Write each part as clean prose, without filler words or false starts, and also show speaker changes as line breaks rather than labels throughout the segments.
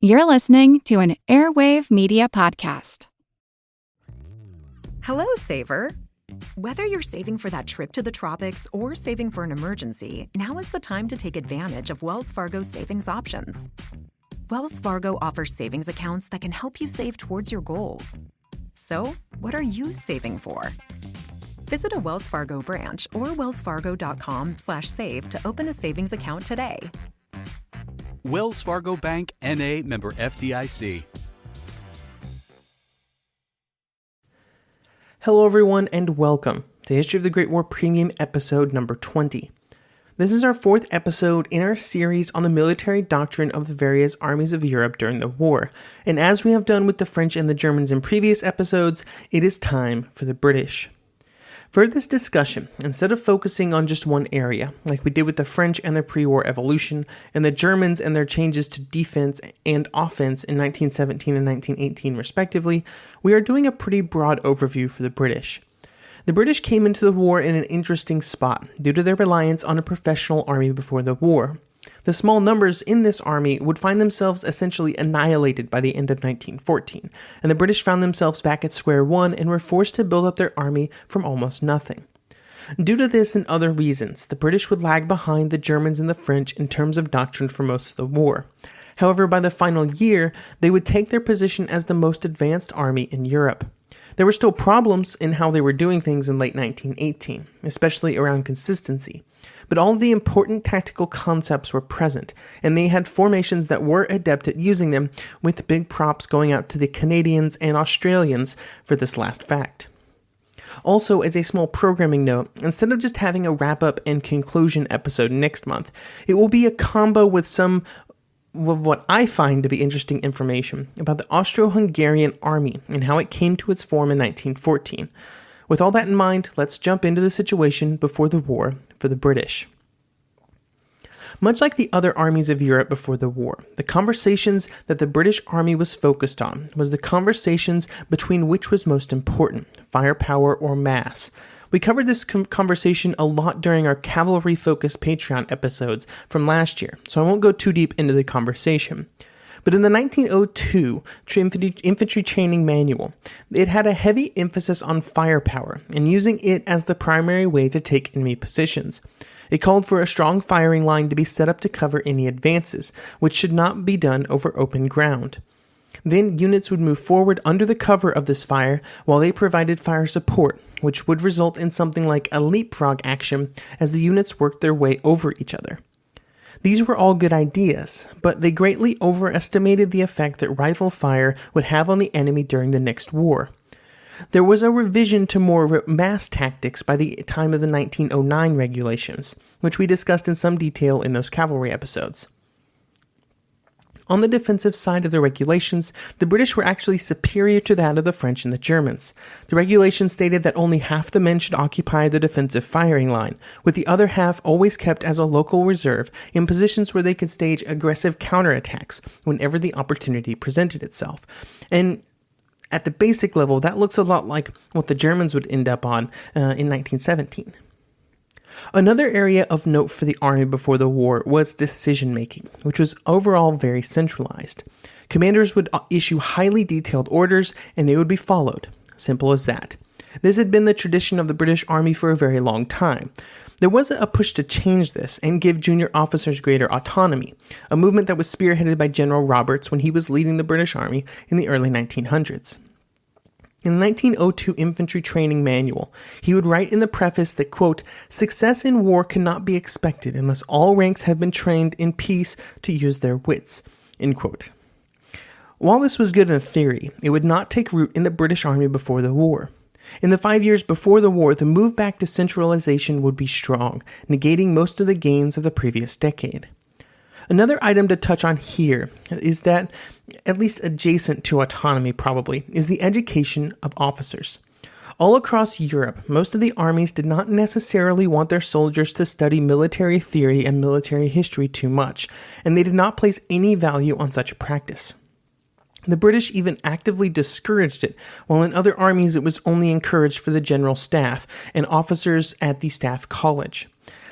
You're listening to an Airwave Media Podcast.
Hello, saver. Whether you're saving for that trip to the tropics or saving for an emergency, now is the time to take advantage of Wells Fargo's savings options. Wells Fargo offers savings accounts that can help you save towards your goals. So, what are you saving for? Visit a Wells Fargo branch or wellsfargo.com/save to open a savings account today.
Wells Fargo Bank, N.A., member FDIC.
Hello everyone and welcome to History of the Great War Premium episode number 20. This is our fourth episode in our series on the military doctrine of the various armies of Europe during the war. And as we have done with the French and the Germans in previous episodes, it is time for the British. For this discussion, instead of focusing on just one area, like we did with the French and their pre-war evolution, and the Germans and their changes to defense and offense in 1917 and 1918 respectively, we are doing a pretty broad overview for the British. The British came into the war in an interesting spot due to their reliance on a professional army before the war. The small numbers in this army would find themselves essentially annihilated by the end of 1914, and the British found themselves back at square one and were forced to build up their army from almost nothing. Due to this and other reasons, the British would lag behind the Germans and the French in terms of doctrine for most of the war. However, by the final year, they would take their position as the most advanced army in Europe. There were still problems in how they were doing things in late 1918, especially around consistency. But all of the important tactical concepts were present, and they had formations that were adept at using them, with big props going out to the Canadians and Australians for this last fact. Also, as a small programming note, instead of just having a wrap-up and conclusion episode next month, it will be a combo with some of what I find to be interesting information about the Austro-Hungarian army and how it came to its form in 1914. With all that in mind, let's jump into the situation before the war for the British. Much like the other armies of Europe before the war, the conversations that the British army was focused on was the conversations between which was most important, firepower or mass. We covered this conversation a lot during our cavalry-focused Patreon episodes from last year, so I won't go too deep into the conversation. But in the 1902 Infantry Training Manual, it had a heavy emphasis on firepower and using it as the primary way to take enemy positions. It called for a strong firing line to be set up to cover any advances, which should not be done over open ground. Then units would move forward under the cover of this fire while they provided fire support, which would result in something like a leapfrog action as the units worked their way over each other. These were all good ideas, but they greatly overestimated the effect that rifle fire would have on the enemy during the next war. There was a revision to more mass tactics by the time of the 1909 regulations, which we discussed in some detail in those cavalry episodes. On the defensive side of the regulations, the British were actually superior to that of the French and the Germans. The regulations stated that only half the men should occupy the defensive firing line, with the other half always kept as a local reserve in positions where they could stage aggressive counterattacks whenever the opportunity presented itself. And at the basic level, that looks a lot like what the Germans would end up on in 1917. Another area of note for the army before the war was decision-making, which was overall very centralized. Commanders would issue highly detailed orders, and they would be followed. Simple as that. This had been the tradition of the British Army for a very long time. There was a push to change this and give junior officers greater autonomy, a movement that was spearheaded by General Roberts when he was leading the British Army in the early 1900s. In the 1902 Infantry Training Manual, he would write in the preface that, quote, "Success in war cannot be expected unless all ranks have been trained in peace to use their wits," end quote. While this was good in theory, it would not take root in the British Army before the war. In the 5 years before the war, the move back to centralization would be strong, negating most of the gains of the previous decade. Another item to touch on here is that, at least adjacent to autonomy probably, is the education of officers. All across Europe, most of the armies did not necessarily want their soldiers to study military theory and military history too much, and they did not place any value on such a practice. The British even actively discouraged it, while in other armies it was only encouraged for the general staff and officers at the staff college.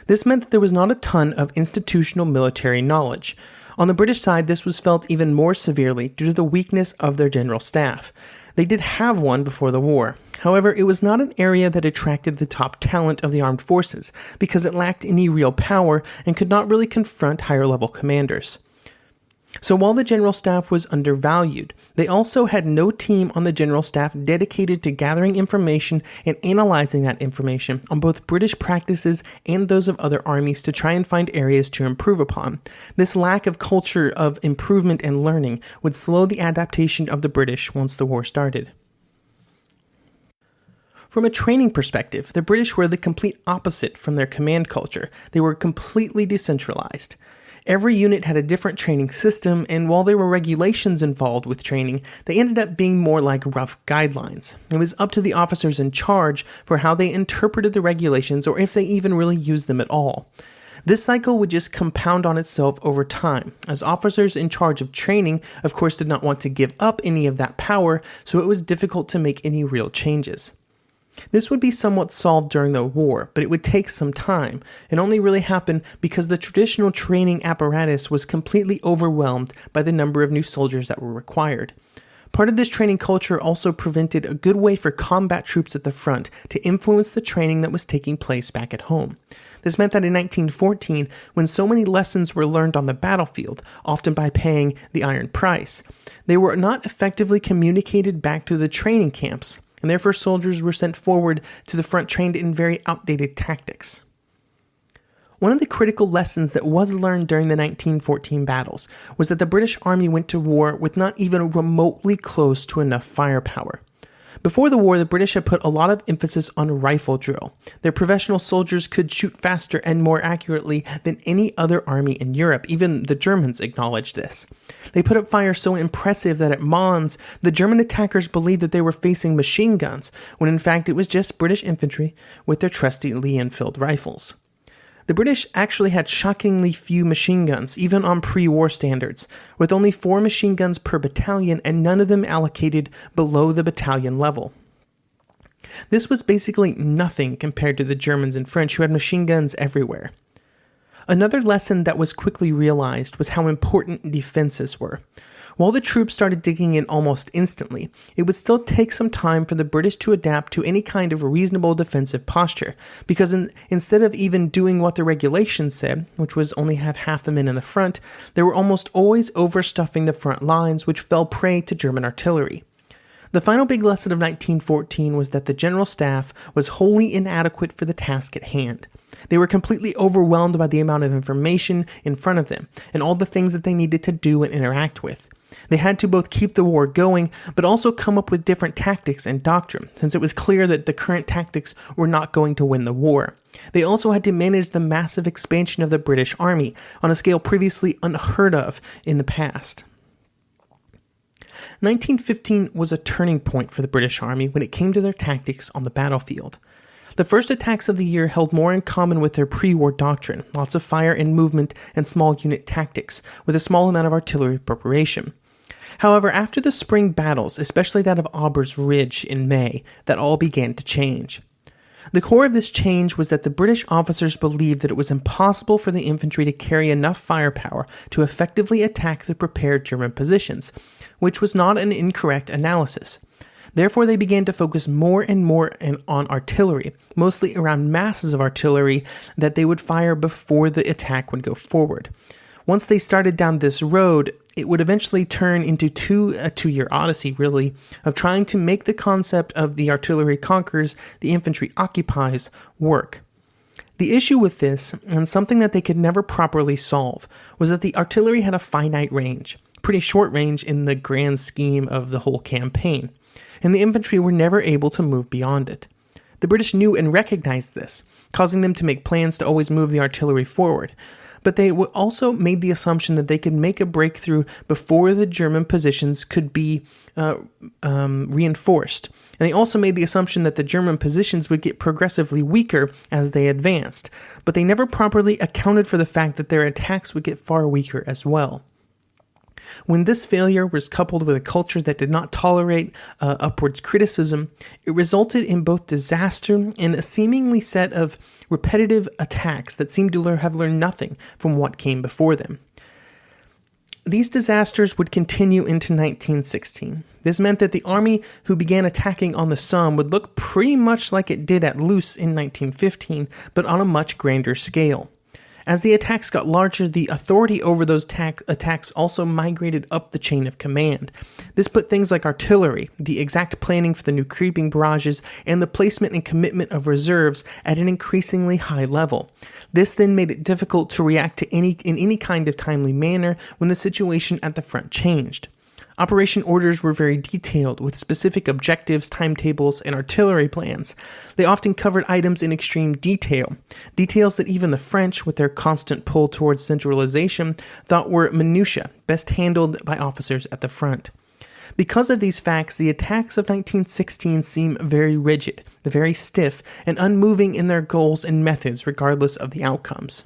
This meant that there was not a ton of institutional military knowledge. On the British side, this was felt even more severely due to the weakness of their general staff. They did have one before the war. However, it was not an area that attracted the top talent of the armed forces because it lacked any real power and could not really confront higher-level commanders. So while the general staff was undervalued, they also had no team on the general staff dedicated to gathering information and analyzing that information on both British practices and those of other armies to try and find areas to improve upon. This lack of culture of improvement and learning would slow the adaptation of the British once the war started. From a training perspective, the British were the complete opposite from their command culture. They were completely decentralized. Every unit had a different training system, and while there were regulations involved with training, they ended up being more like rough guidelines. It was up to the officers in charge for how they interpreted the regulations or if they even really used them at all. This cycle would just compound on itself over time, as officers in charge of training, of course, did not want to give up any of that power, so it was difficult to make any real changes. This would be somewhat solved during the war, but it would take some time, and only really happened because the traditional training apparatus was completely overwhelmed by the number of new soldiers that were required. Part of this training culture also prevented a good way for combat troops at the front to influence the training that was taking place back at home. This meant that in 1914, when so many lessons were learned on the battlefield, often by paying the iron price, they were not effectively communicated back to the training camps, and therefore soldiers were sent forward to the front trained in very outdated tactics. One of the critical lessons that was learned during the 1914 battles was that the British Army went to war with not even remotely close to enough firepower. Before the war, the British had put a lot of emphasis on rifle drill. Their professional soldiers could shoot faster and more accurately than any other army in Europe. Even the Germans acknowledged this. They put up fire so impressive that at Mons, the German attackers believed that they were facing machine guns, when in fact it was just British infantry with their trusty Lee-Enfield rifles. The British actually had shockingly few machine guns, even on pre-war standards, with only 4 machine guns per battalion and none of them allocated below the battalion level. This was basically nothing compared to the Germans and French, who had machine guns everywhere. Another lesson that was quickly realized was how important defenses were. While the troops started digging in almost instantly, it would still take some time for the British to adapt to any kind of reasonable defensive posture, because instead of even doing what the regulations said, which was only have half the men in the front, they were almost always overstuffing the front lines, which fell prey to German artillery. The final big lesson of 1914 was that the general staff was wholly inadequate for the task at hand. They were completely overwhelmed by the amount of information in front of them, and all the things that they needed to do and interact with. They had to both keep the war going, but also come up with different tactics and doctrine, since it was clear that the current tactics were not going to win the war. They also had to manage the massive expansion of the British Army on a scale previously unheard of in the past. 1915 was a turning point for the British Army when it came to their tactics on the battlefield. The first attacks of the year held more in common with their pre-war doctrine, lots of fire and movement and small unit tactics, with a small amount of artillery preparation. However, after the spring battles, especially that of Aubers Ridge in May, that all began to change. The core of this change was that the British officers believed that it was impossible for the infantry to carry enough firepower to effectively attack the prepared German positions, which was not an incorrect analysis. Therefore, they began to focus more and more on artillery, mostly around masses of artillery that they would fire before the attack would go forward. Once they started down this road, it would eventually turn into a two-year odyssey, really, of trying to make the concept of the artillery conquers, the infantry occupies, work. The issue with this, and something that they could never properly solve, was that the artillery had a finite range, pretty short range in the grand scheme of the whole campaign, and the infantry were never able to move beyond it. The British knew and recognized this, causing them to make plans to always move the artillery forward, but they also made the assumption that they could make a breakthrough before the German positions could be reinforced. And they also made the assumption that the German positions would get progressively weaker as they advanced, but they never properly accounted for the fact that their attacks would get far weaker as well. When this failure was coupled with a culture that did not tolerate upwards criticism, it resulted in both disaster and a seemingly set of repetitive attacks that seemed to have learned nothing from what came before them. These disasters would continue into 1916. This meant that the army who began attacking on the Somme would look pretty much like it did at Loos in 1915, but on a much grander scale. As the attacks got larger, the authority over those attacks also migrated up the chain of command. This put things like artillery, the exact planning for the new creeping barrages, and the placement and commitment of reserves at an increasingly high level. This then made it difficult to react in any kind of timely manner when the situation at the front changed. Operation orders were very detailed, with specific objectives, timetables, and artillery plans. They often covered items in extreme detail, details that even the French, with their constant pull towards centralization, thought were minutiae, best handled by officers at the front. Because of these facts, the attacks of 1916 seem very rigid, very stiff, and unmoving in their goals and methods regardless of the outcomes.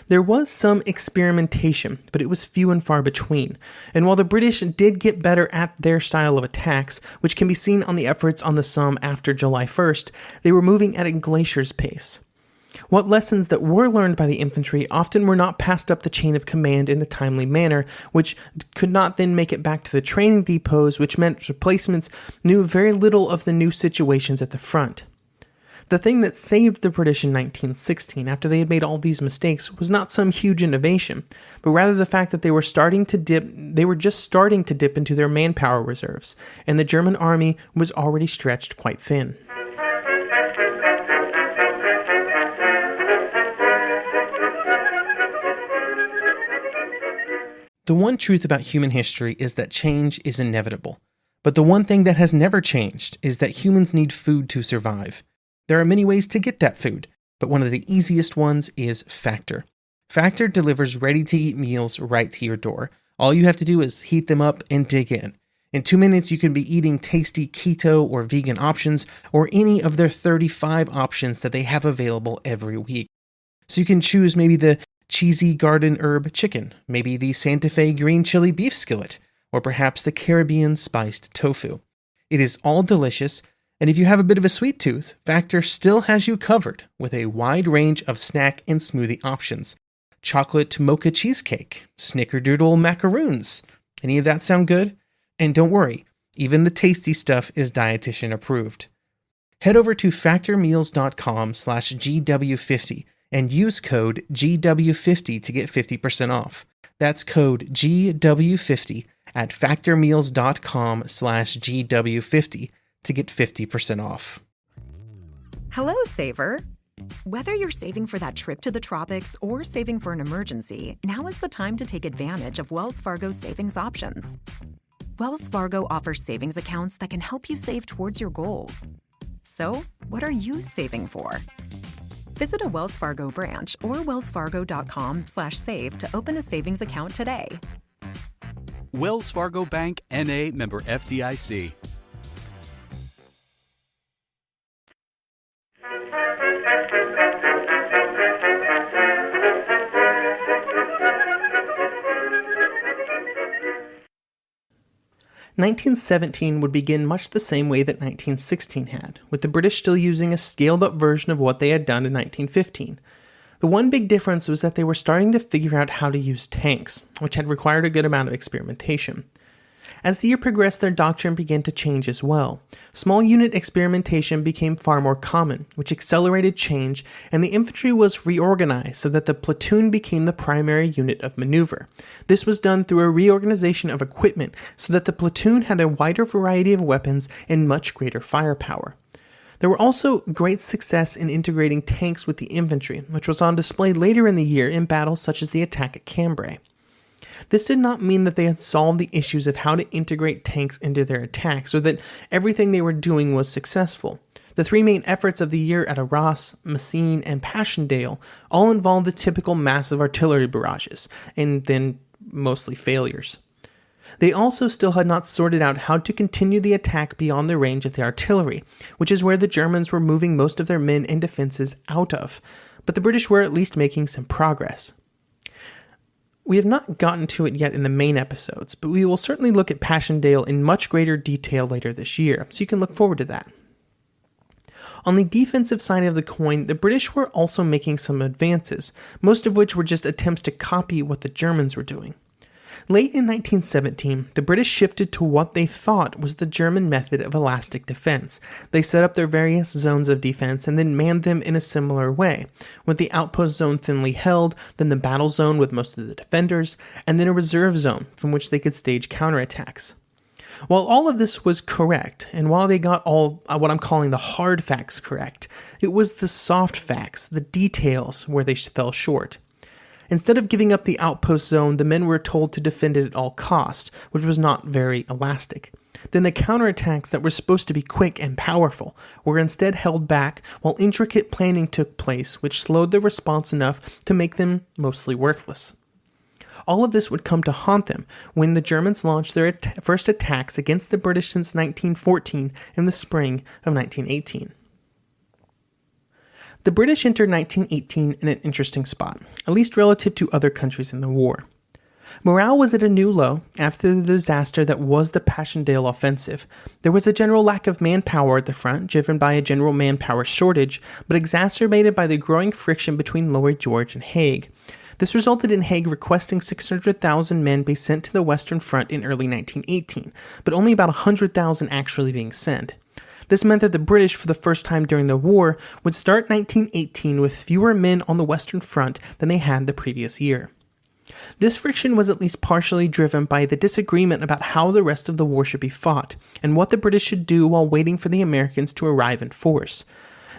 There was some experimentation, but it was few and far between, and while the British did get better at their style of attacks, which can be seen on the efforts on the Somme after July 1st, they were moving at a glacier's pace. What lessons that were learned by the infantry often were not passed up the chain of command in a timely manner, which could not then make it back to the training depots, which meant replacements knew very little of the new situations at the front. The thing that saved the British in 1916, after they had made all these mistakes, was not some huge innovation, but rather the fact that they were just starting to dip into their manpower reserves, and the German army was already stretched quite thin. The one truth about human history is that change is inevitable. But the one thing that has never changed is that humans need food to survive. There are many ways to get that food, but one of the easiest ones is Factor. Factor delivers ready-to-eat meals right to your door. All you have to do is heat them up and dig in. In 2 minutes, you can be eating tasty keto or vegan options, or any of their 35 options that they have available every week. So you can choose maybe the cheesy garden herb chicken, maybe the Santa Fe green chili beef skillet, or perhaps the Caribbean spiced tofu. It is all delicious, and if you have a bit of a sweet tooth, Factor still has you covered with a wide range of snack and smoothie options. Chocolate mocha cheesecake, snickerdoodle macaroons. Any of that sound good? And don't worry, even the tasty stuff is dietitian approved. Head over to factormeals.com/GW50 and use code GW50 to get 50% off. That's code GW50 at factormeals.com/GW50 to get 50% off.
Hello, saver. Whether you're saving for that trip to the tropics or saving for an emergency, now is the time to take advantage of Wells Fargo's savings options. Wells Fargo offers savings accounts that can help you save towards your goals. So, what are you saving for? Visit a Wells Fargo branch or wellsfargo.com/save to open a savings account today.
Wells Fargo Bank, N.A., member FDIC.
"1917 would begin much the same way that 1916 had, with the British still using a scaled-up version of what they had done in 1915. The one big difference was that they were starting to figure out how to use tanks, which had required a good amount of experimentation. As the year progressed, their doctrine began to change as well. Small unit experimentation became far more common, which accelerated change, and the infantry was reorganized so that the platoon became the primary unit of maneuver. This was done through a reorganization of equipment so that the platoon had a wider variety of weapons and much greater firepower. There were also great success in integrating tanks with the infantry, which was on display later in the year in battles such as the attack at Cambrai. This did not mean that they had solved the issues of how to integrate tanks into their attacks, or that everything they were doing was successful. The three main efforts of the year at Arras, Messines, and Passchendaele all involved the typical massive artillery barrages, and then mostly failures. They also still had not sorted out how to continue the attack beyond the range of the artillery, which is where the Germans were moving most of their men and defenses out of, but the British were at least making some progress. We have not gotten to it yet in the main episodes, but we will certainly look at Passchendaele in much greater detail later this year, so you can look forward to that. On the defensive side of the coin, the British were also making some advances, most of which were just attempts to copy what the Germans were doing. Late in 1917, the British shifted to what they thought was the German method of elastic defense. They set up their various zones of defense and then manned them in a similar way, with the outpost zone thinly held, then the battle zone with most of the defenders, and then a reserve zone from which they could stage counterattacks. While all of this was correct, and while they got all what I'm calling the hard facts correct, it was the soft facts, the details, where they fell short. Instead of giving up the outpost zone, the men were told to defend it at all cost, which was not very elastic. Then the counterattacks that were supposed to be quick and powerful were instead held back while intricate planning took place, which slowed their response enough to make them mostly worthless. All of this would come to haunt them when the Germans launched their first attacks against the British since 1914 in the spring of 1918. The British entered 1918 in an interesting spot, at least relative to other countries in the war. Morale was at a new low after the disaster that was the Passchendaele offensive. There was a general lack of manpower at the front, driven by a general manpower shortage, but exacerbated by the growing friction between Lloyd George and Haig. This resulted in Haig requesting 600,000 men be sent to the Western Front in early 1918, but only about 100,000 actually being sent. This meant that the British, for the first time during the war, would start 1918 with fewer men on the Western Front than they had the previous year. This friction was at least partially driven by the disagreement about how the rest of the war should be fought, and what the British should do while waiting for the Americans to arrive in force.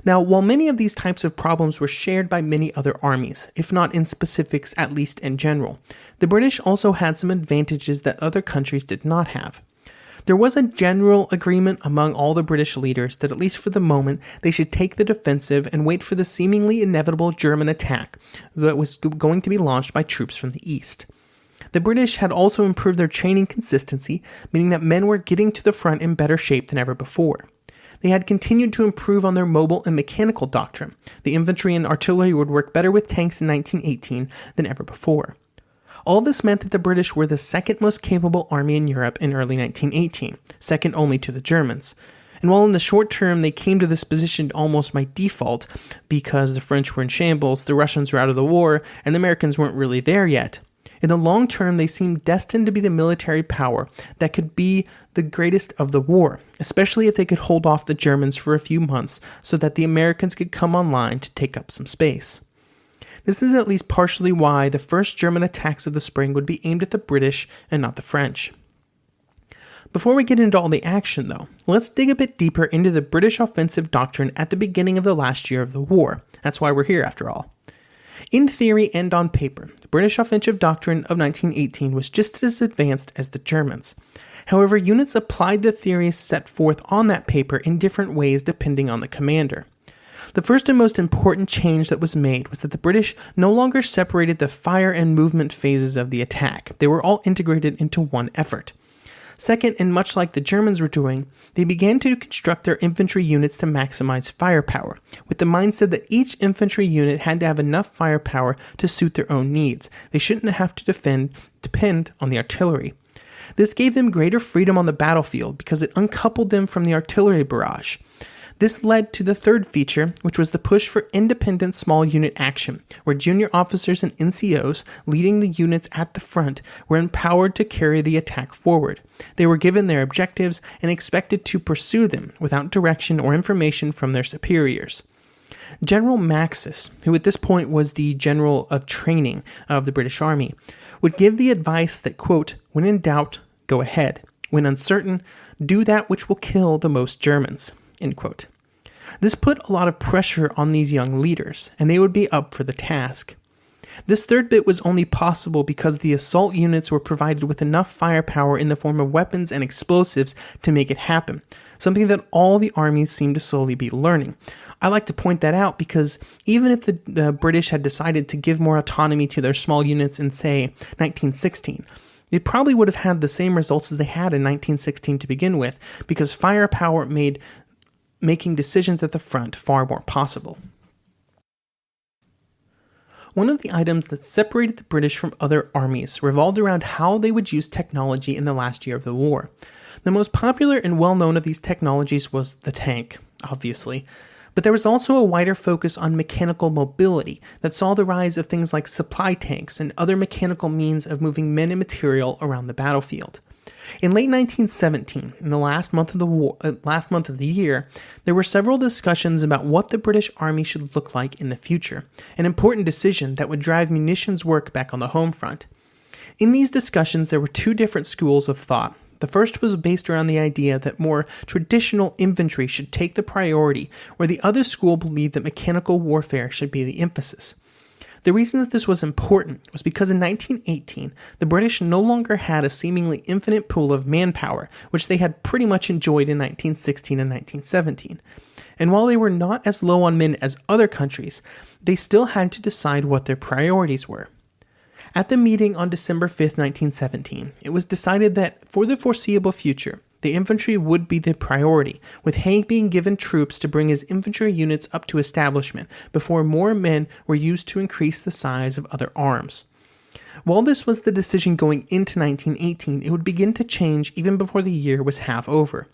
Now, while many of these types of problems were shared by many other armies, if not in specifics, at least in general, the British also had some advantages that other countries did not have. There was a general agreement among all the British leaders that at least for the moment they should take the defensive and wait for the seemingly inevitable German attack that was going to be launched by troops from the east. The British had also improved their training consistency, meaning that men were getting to the front in better shape than ever before. They had continued to improve on their mobile and mechanical doctrine. The infantry and artillery would work better with tanks in 1918 than ever before. All this meant that the British were the second most capable army in Europe in early 1918, second only to the Germans. And while in the short term they came to this position almost by default, because the French were in shambles, the Russians were out of the war, and the Americans weren't really there yet, in the long term they seemed destined to be the military power that could be the greatest of the war, especially if they could hold off the Germans for a few months so that the Americans could come online to take up some space. This is at least partially why the first German attacks of the spring would be aimed at the British and not the French. Before we get into all the action, though, let's dig a bit deeper into the British offensive doctrine at the beginning of the last year of the war. That's why we're here, after all. In theory and on paper, the British offensive doctrine of 1918 was just as advanced as the Germans. However, units applied the theories set forth on that paper in different ways depending on the commander. The first and most important change that was made was that the British no longer separated the fire and movement phases of the attack. They were all integrated into one effort. Second, and much like the Germans were doing, they began to construct their infantry units to maximize firepower, with the mindset that each infantry unit had to have enough firepower to suit their own needs. They shouldn't have to depend on the artillery. This gave them greater freedom on the battlefield because it uncoupled them from the artillery barrage. This led to the third feature, which was the push for independent small unit action, where junior officers and NCOs leading the units at the front were empowered to carry the attack forward. They were given their objectives and expected to pursue them without direction or information from their superiors. General Maxis, who at this point was the general of training of the British Army, would give the advice that, quote, "When in doubt, go ahead. When uncertain, do that which will kill the most Germans." End quote. This put a lot of pressure on these young leaders, and they would be up for the task. This third bit was only possible because the assault units were provided with enough firepower in the form of weapons and explosives to make it happen, something that all the armies seemed to slowly be learning. I like to point that out because even if the British had decided to give more autonomy to their small units in, say, 1916, they probably would have had the same results as they had in 1916 to begin with, because firepower made making decisions at the front far more possible. One of the items that separated the British from other armies revolved around how they would use technology in the last year of the war. The most popular and well-known of these technologies was the tank, obviously, but there was also a wider focus on mechanical mobility that saw the rise of things like supply tanks and other mechanical means of moving men and material around the battlefield. In late 1917, in the last month of the year, there were several discussions about what the British Army should look like in the future, an important decision that would drive munitions work back on the home front. In these discussions, there were two different schools of thought. The first was based around the idea that more traditional infantry should take the priority, where the other school believed that mechanical warfare should be the emphasis. The reason that this was important was because in 1918, the British no longer had a seemingly infinite pool of manpower, which they had pretty much enjoyed in 1916 and 1917. And while they were not as low on men as other countries, they still had to decide what their priorities were. At the meeting on December 5, 1917, it was decided that for the foreseeable future, the infantry would be the priority, with Haig being given troops to bring his infantry units up to establishment before more men were used to increase the size of other arms. While this was the decision going into 1918, it would begin to change even before the year was half over.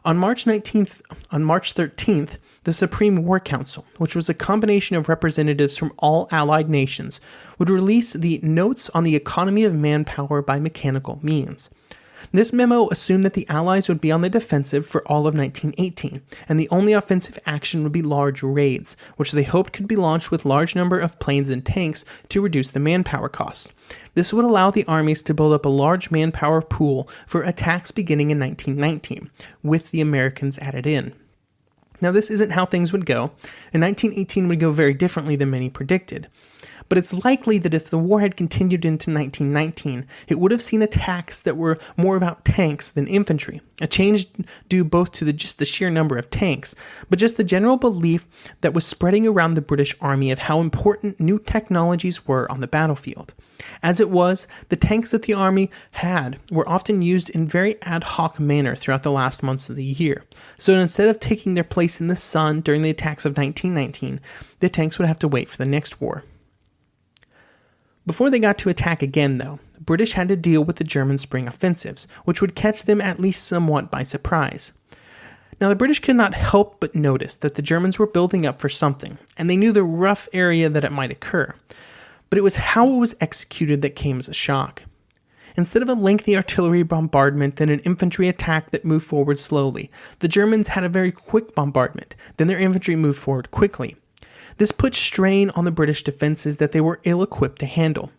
On March 13th, the Supreme War Council, which was a combination of representatives from all Allied nations, would release the Notes on the Economy of Manpower by Mechanical Means. This memo assumed that the Allies would be on the defensive for all of 1918, and the only offensive action would be large raids, which they hoped could be launched with large number of planes and tanks to reduce the manpower costs. This would allow the armies to build up a large manpower pool for attacks beginning in 1919, with the Americans added in. Now, this isn't how things would go, and 1918 would go very differently than many predicted. But it's likely that if the war had continued into 1919, it would have seen attacks that were more about tanks than infantry, a change due both to just the sheer number of tanks, but just the general belief that was spreading around the British Army of how important new technologies were on the battlefield. As it was, the tanks that the Army had were often used in very ad hoc manner throughout the last months of the year. So instead of taking their place in the sun during the attacks of 1919, the tanks would have to wait for the next war. Before they got to attack again, though, the British had to deal with the German spring offensives, which would catch them at least somewhat by surprise. Now, the British could not help but notice that the Germans were building up for something, and they knew the rough area that it might occur. But it was how it was executed that came as a shock. Instead of a lengthy artillery bombardment and an infantry attack that moved forward slowly, the Germans had a very quick bombardment, then their infantry moved forward quickly. This put strain on the British defenses that they were ill-equipped to handle.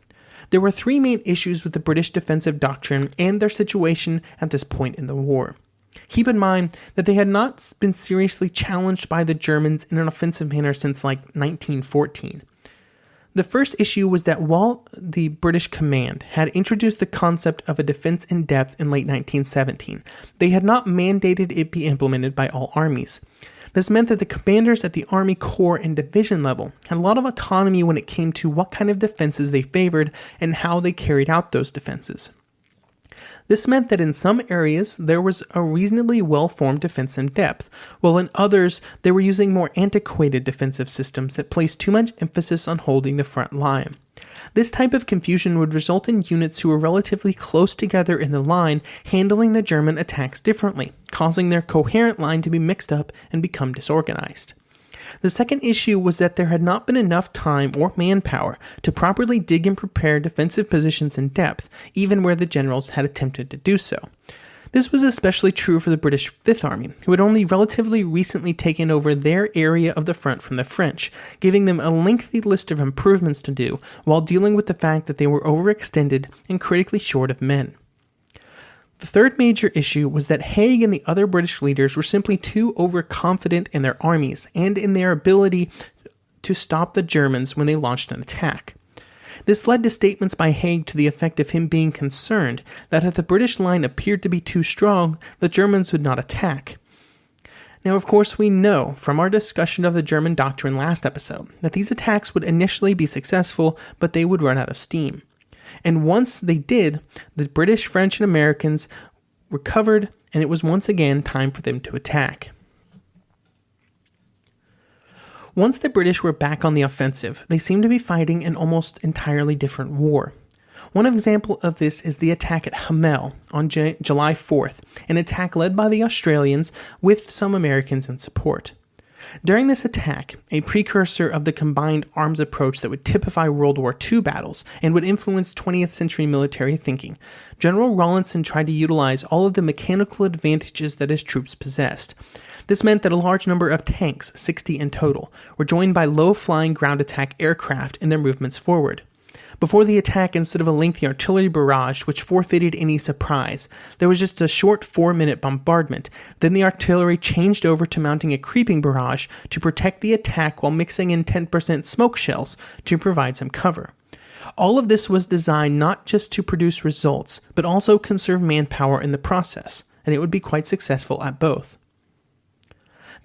There were three main issues with the British defensive doctrine and their situation at this point in the war. Keep in mind that they had not been seriously challenged by the Germans in an offensive manner since 1914. The first issue was that while the British command had introduced the concept of a defense in depth in late 1917, they had not mandated it be implemented by all armies. This meant that the commanders at the Army Corps and Division level had a lot of autonomy when it came to what kind of defenses they favored and how they carried out those defenses. This meant that in some areas there was a reasonably well-formed defense in depth, while in others they were using more antiquated defensive systems that placed too much emphasis on holding the front line. This type of confusion would result in units who were relatively close together in the line handling the German attacks differently, causing their coherent line to be mixed up and become disorganized. The second issue was that there had not been enough time or manpower to properly dig and prepare defensive positions in depth, even where the generals had attempted to do so. This was especially true for the British Fifth Army, who had only relatively recently taken over their area of the front from the French, giving them a lengthy list of improvements to do while dealing with the fact that they were overextended and critically short of men. The third major issue was that Haig and the other British leaders were simply too overconfident in their armies and in their ability to stop the Germans when they launched an attack. This led to statements by Haig to the effect of him being concerned that if the British line appeared to be too strong, the Germans would not attack. Now, of course, we know from our discussion of the German doctrine last episode that these attacks would initially be successful, but they would run out of steam. And once they did, the British, French, and Americans recovered, and it was once again time for them to attack. Once the British were back on the offensive, they seemed to be fighting an almost entirely different war. One example of this is the attack at Hamel on July 4th, an attack led by the Australians with some Americans in support. During this attack, a precursor of the combined arms approach that would typify World War II battles and would influence 20th century military thinking, General Rawlinson tried to utilize all of the mechanical advantages that his troops possessed. This meant that a large number of tanks, 60 in total, were joined by low-flying ground attack aircraft in their movements forward. Before the attack, instead of a lengthy artillery barrage which forfeited any surprise, there was just a short 4-minute bombardment. Then the artillery changed over to mounting a creeping barrage to protect the attack while mixing in 10% smoke shells to provide some cover. All of this was designed not just to produce results, but also conserve manpower in the process, and it would be quite successful at both.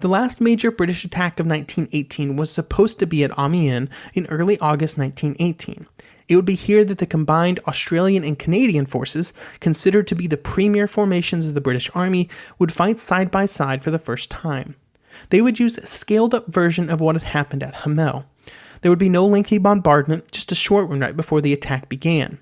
The last major British attack of 1918 was supposed to be at Amiens in early August 1918. It would be here that the combined Australian and Canadian forces, considered to be the premier formations of the British Army, would fight side by side for the first time. They would use a scaled-up version of what had happened at Hamel. There would be no lengthy bombardment, just a short one right before the attack began.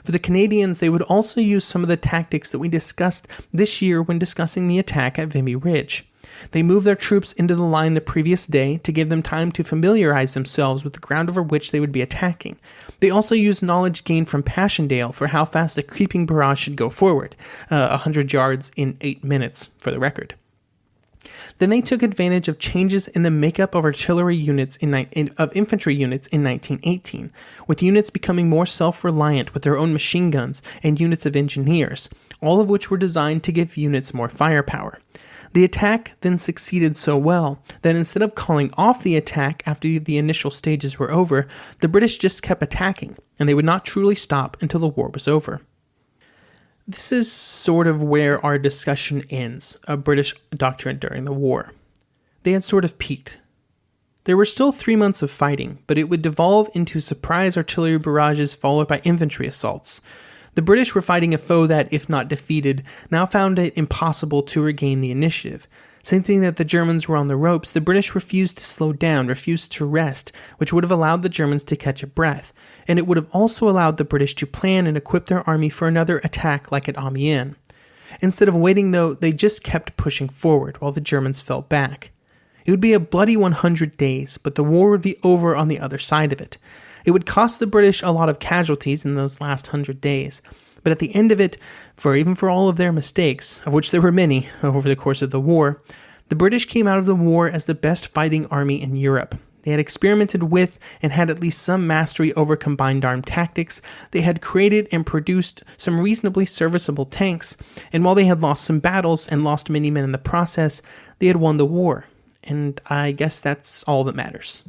For the Canadians, they would also use some of the tactics that we discussed this year when discussing the attack at Vimy Ridge. They moved their troops into the line the previous day to give them time to familiarize themselves with the ground over which they would be attacking. They also used knowledge gained from Passchendaele for how fast a creeping barrage should go forward, 100 yards in 8 minutes, for the record. Then they took advantage of changes in the makeup of artillery units of infantry units in 1918, with units becoming more self-reliant with their own machine guns and units of engineers, all of which were designed to give units more firepower. The attack then succeeded so well that instead of calling off the attack after the initial stages were over, the British just kept attacking, and they would not truly stop until the war was over. This is sort of where our discussion ends of British doctrine during the war. They had sort of peaked. There were still 3 months of fighting, but it would devolve into surprise artillery barrages followed by infantry assaults. The British were fighting a foe that, if not defeated, now found it impossible to regain the initiative. Sensing that the Germans were on the ropes, the British refused to slow down, refused to rest, which would have allowed the Germans to catch a breath, and it would have also allowed the British to plan and equip their army for another attack like at Amiens. Instead of waiting, though, they just kept pushing forward while the Germans fell back. It would be a bloody 100 days, but the war would be over on the other side of it. It would cost the British a lot of casualties in those last 100 days, but at the end of it, even for all of their mistakes, of which there were many over the course of the war, the British came out of the war as the best fighting army in Europe. They had experimented with and had at least some mastery over combined arm tactics. They had created and produced some reasonably serviceable tanks, and while they had lost some battles and lost many men in the process, they had won the war. And I guess that's all that matters.